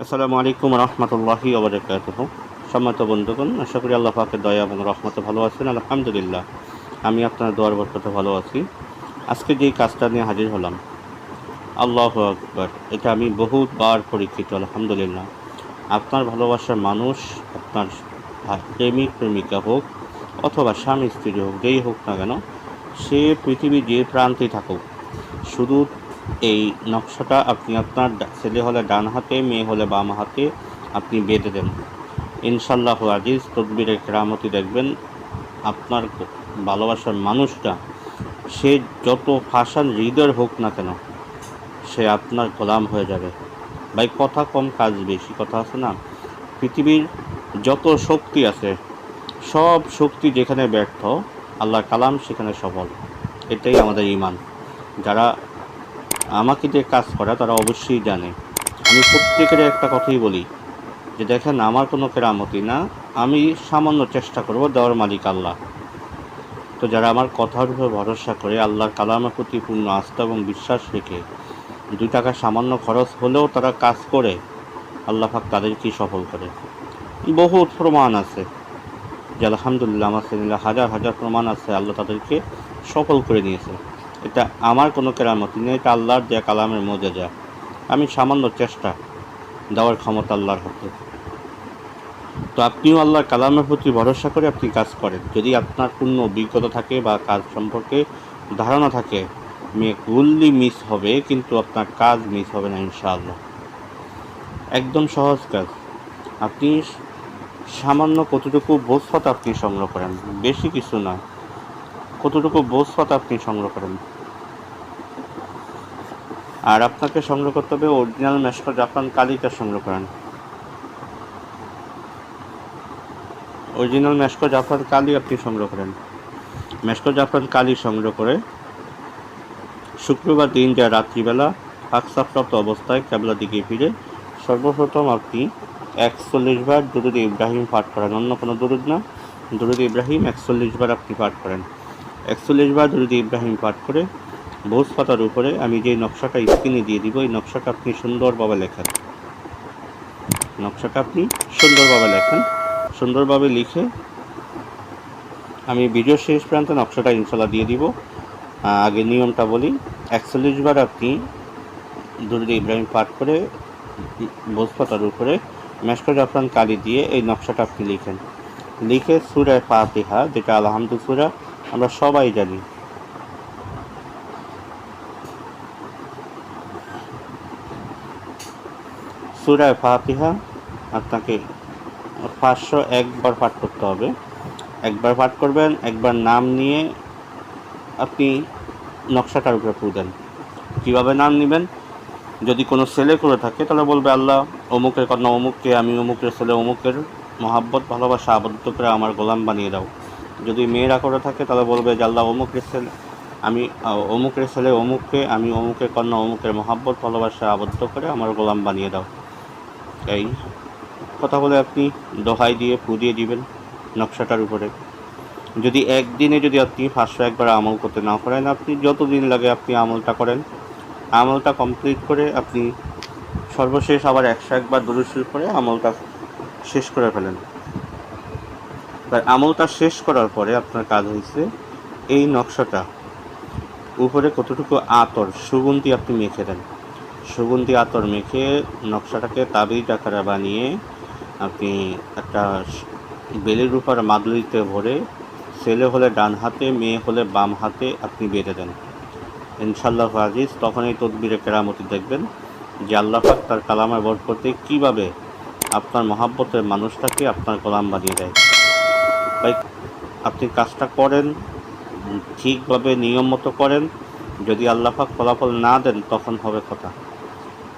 আসসালামু আলাইকুম রহমতুল্লাহি ওয়া বারাকাতুহু। সম্মানিত বন্ধুগণ, আশা করি আল্লাহ পাকের দয়া এবং রহমতে ভালো আছেন। আলহামদুলিল্লাহ, আমি আপনার দোয়ার বরকতে ভালো আছি। আজকে যেই কাজটা নিয়ে হাজির হলাম, আল্লাহু আকবার, এটা আমি বহুবার পরীক্ষিত। আলহামদুলিল্লাহ, আপনার ভালোবাসার মানুষ, আপনার প্রেমিক প্রেমিকা হোক অথবা স্বামী স্ত্রী হোক, যেই হোক না কেন, সে পৃথিবীর যে প্রান্তে থাকুক, শুধু এই নকশাটা আপনি আপনার ছেলে হলে ডান হাতে, মেয়ে হলে বাম হাতে আপনি বেঁধে দেন। ইনশাল্লাহ আজিজ তদবিরের কেরামতি দেখবেন। আপনার ভালোবাসার মানুষটা, সে যত ফাঁসান হৃদয় হোক না কেন, সে আপনার গোলাম হয়ে যাবে। ভাই, কথা কম কাজ বেশি। কথা আছে না, পৃথিবীর যত শক্তি আছে, সব শক্তি যেখানে ব্যর্থ, আল্লাহর কালাম সেখানে সফল। এটাই আমাদের ঈমান। যারা আমাকে যে কাজ করে তারা অবশ্যই জানে। আমি প্রত্যেকের একটা কথাই বলি যে দেখেন, আমার কোনো কেরামতি না, আমি সামান্য চেষ্টা করব, দেওয়ার মালিক আল্লাহ। তো যারা আমার কথার উপর ভরসা করে, আল্লাহর কালামের প্রতি পূর্ণ আস্থা এবং বিশ্বাস রেখে 2 টাকা সামান্য খরচ হলেও তারা কাজ করে, আল্লাহ পাক তাদেরকেই সফল করে। বহুত প্রমাণ আছে যে আলহামদুলিল্লাহ, আমার ছেলেরা হাজার হাজার প্রমাণ আছে আল্লাহ তাদেরকে সফল করে নিয়েছে। এটা আমার কোনো কেরামতি নেই, এটা আল্লাহর দেয়া কালামের মোজেজা। আমি সামান্য চেষ্টা, দেওয়ার ক্ষমতা আল্লাহর হাতে। তো আপনিও আল্লাহর কালামের প্রতি ভরসা করে আপনি কাজ করেন। যদি আপনার পূর্ণ অভিজ্ঞতা থাকে বা কাজ সম্পর্কে ধারণা থাকে, গুল্লি মিস হবে কিন্তু আপনার কাজ মিস হবে না ইনশাআল্লাহ। একদম সহজ কাজ। আপনি সামান্য কতটুকু বোঝপাত আপনি সংগ্রহ করেন, বেশি কিছু না, কতটুকু বোঝপাত আপনি সংগ্রহ করেন। আর আপনাকে সংগ্রহ করতে হবে অরিজিনাল মেশকো জাফরান কালিটা সংগ্রহ করেন। অরিজিনাল মেশকো জাফরান কালি আপনি সংগ্রহ করেন। মেশকো জাফরান কালি সংগ্রহ করে শুক্রবার দিন যা রাত্রিবেলা ফাঁকসাপ্রাপ্ত অবস্থায় ক্যাবলা দিকে ফিরে সর্বপ্রথম আপনি 41 বার দুরুদ ইব্রাহিম পাঠ করেন। অন্য কোনো দুরুদ না, দুরুদ ইব্রাহিম 41 বার আপনি পাঠ করেন। 41 বার দুরুদ ইব্রাহিম পাঠ করে ভোজ পাতার উপরে আমি যে নকশাটা স্ক্রিনে দিয়ে দিব, এই নকশাটা আপনি সুন্দরভাবে লেখেন। সুন্দরভাবে লিখে আমি ভিডিও শেষ প্রান্তে নকশাটা ইনশাল্লাহ দিয়ে দিব। আগে নিয়মটা বলি। 41 বার আপনি দুরুদ ইব্রাহিম পাঠ করে ভোজ পাতার উপরে মেশকো জাফরান কালি দিয়ে এই নকশাটা আপনি লিখেন। লিখে সূরা ফাতিহা, যেটা আলহামদু সূরা আমরা সবাই জানি, সূরা ফাতিহা আপনাকে 501 বার পাঠ করতে হবে। একবার পাঠ করবেন, একবার নাম নিয়ে আপনি নকশাটার উপরে ফু দেন। কীভাবে নাম নেবেন? যদি কোনো ছেলে করে থাকে তাহলে বলবে, আল্লাহ অমুকের কন্যা অমুককে আমি অমুকের ছেলে অমুকের মহাব্বত ভালোবাসা আবদ্ধ করে আমার গোলাম বানিয়ে দাও। যদি মেয়েরা করে থাকে তাহলে বলবে যে আল্লাহ অমুকের ছেলে অমুককে আমি অমুকের কন্যা অমুকের মহাব্বত ভালোবাসা আবদ্ধ করে আমার গোলাম বানিয়ে দাও। এই কথা বলে আপনি দোহাই দিয়ে ফু দিয়ে দিবেন নকশাটার উপরে। যদি একদিনে যদি আপনি 501 বার আমল করতে না পারেন, আপনি যতদিন লাগে আপনি আমলটা করেন। আমলটা কমপ্লিট করে আপনি সর্বশেষ আবার 101 বার দুরূদ শরীফ পড়ে আমলটা শেষ করে ফেলেন। তাই আমলটা শেষ করার পরে আপনার কাজ হয়েছে এই নকশাটা উপরে কতটুকু আতর সুগন্ধি আপনি মেখে দেন। সুগন্ধি আতর মেখে নকশাটাকে তাবিজ আকারে বানিয়ে আপনি একটা বেলের উপর মাদুলিতে ভরে ছেলে হলে ডান হাতে, মেয়ে হলে বাম হাতে আপনি বেঁধে দেন। ইনশাল্লাহ আজিজ তখন এই তদবিরে কেরামতি দেখবেন যে আল্লাহ পাক তার কালামের বরকতে কীভাবে আপনার মহাব্বতের মানুষটাকে আপনার গোলাম বানিয়ে দেয়। তাই আপনি কাজটা করেন, ঠিকভাবে নিয়ম মতো করেন। যদি আল্লাহ পাক ফলাফল না দেন তখন হবে কথা।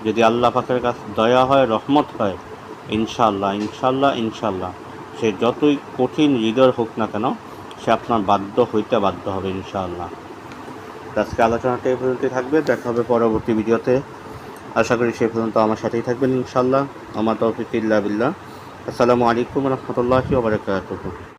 যদি আল্লাহ পাকের কাছে দয়া হয়, রহমত হয়, ইনশাআল্লাহ ইনশাআল্লাহ ইনশাআল্লাহ সে যতই কঠিন হৃদয় হোক না কেন, সে আপনার বাধ্য হবে ইনশাআল্লাহ। আজকে আলোচনাটা এই পর্যন্তই থাকবে। দেখা হবে পরবর্তী ভিডিওতে। আশা করি সে পর্যন্ত আমার সাথেই থাকবেন ইনশাআল্লাহ। আমার তৌফিক ইল্লা বিল্লাহ। আসসালামু আলাইকুম রহমতুল্লাহি ওয়া বারাকাতুহু।